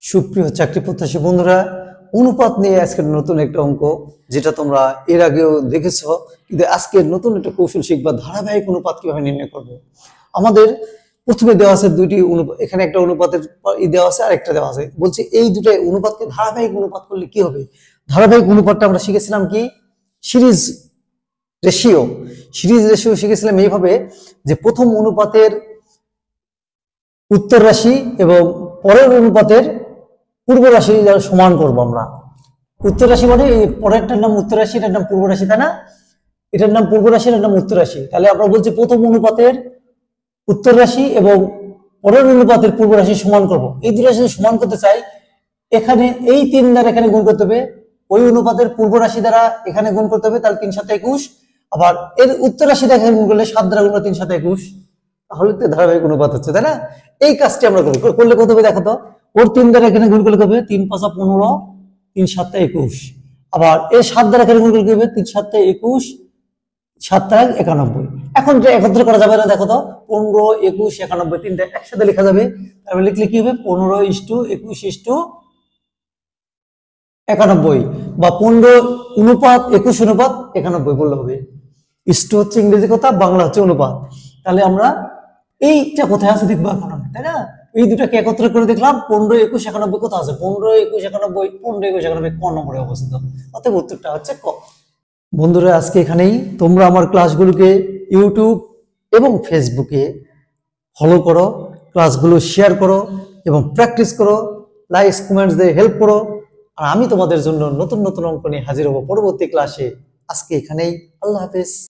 সুপ্রিয় চাকরি প্রত্যাশী বন্ধুরা, অনুপাত নিয়ে আজকের নতুন একটা অঙ্ক, যেটা তোমরা এর আগেও দেখেছো, কিন্তু আজকে নতুন একটা কৌশল শিখবা। ধারাবাহিক অনুপাত কিভাবে নির্ণয় করবে। আমাদের প্রথমে দেওয়া আছে দুইটি অনুপাত, এখানে একটা অনুপাতের দেওয়া আছে আর একটা দেওয়া আছে। বলছে এই দুটাই অনুপাতকে ধারাবাহিক অনুপাত করলে কি হবে। ধারাবাহিক অনুপাতটা আমরা শিখেছিলাম কি, সিরিজ রেশিও। সিরিজ রেশিও শিখেছিলাম এইভাবে যে প্রথম অনুপাতের উত্তর রাশি এবং পরের অনুপাতের পূর্ব রাশি সমান করবো আমরা। উত্তর রাশি মানে এই পরেরটার নাম উত্তর রাশি, এটার নাম পূর্ব রাশি, তাই না? এটার নাম পূর্ব রাশি, এটার নাম উত্তর রাশি। তাহলে আমরা বলছি প্রথম অনুপাতের উত্তর রাশি এবং পরের অনুপাতের পূর্ব রাশি সমান করব। এই দুই রাশি সমান করতে চাই, এখানে এই 3 দ্বারা এখানে গুণ করতে হবে, ওই অনুপাতের পূর্ব রাশি দ্বারা এখানে গুণ করতে হবে, তাহলে 3 × 7 = 21। আবার এর উত্তর রাশি দ্বারা গুণ করলে 7 দ্বারা গুণ করলে 3 × 7 = 21। তাহলে তো ধারাবাহিক অনুপাত হচ্ছে, তাই না? এই কাজটি আমরা করলে কত হবে দেখো তো। ওর 3 দ্বারা এখানে গুণ করলে হবে 3 × 5 = 15, 3 × 7 = 21। আবার এই 7 দ্বারা এখানে গুণ করলে হবে 3 × 7 = 21, 7 × 3 = 91। এখন এটা একত্র করা যাবে না, দেখো তো। 15, 21, 91 তিনটা একসাথে লেখা যাবে। তাহলে লিখলে কি হবে, 15:21:91 বা 15:21:91 বললে হবে। ইষ্ট হচ্ছে ইংরেজি কথা, বাংলা হচ্ছে অনুপাত। তাহলে আমরা এইটা কোথায় আছে দেখবো এখন, তাই না? এই দুটাকে একত্র করে দেখলাম 15:21:91 কোথায় আছে। 15:21:91 ক নম্বরে অবস্থিত। অতএব উত্তরটা হচ্ছে ক। বন্ধুরা, আজকে এখানেই। তোমরা আমার ক্লাসগুলোকে ইউটিউব এবং ফেসবুকে ফলো করো, ক্লাসগুলো শেয়ার করো এবং প্র্যাকটিস করো, লাইক কমেন্টস দিয়ে হেল্প করো। আর আমি তোমাদের জন্য নতুন নতুন অঙ্ক নিয়ে হাজির হব পরবর্তী ক্লাসে। আজকে এখানেই। আল্লাহ হাফেজ।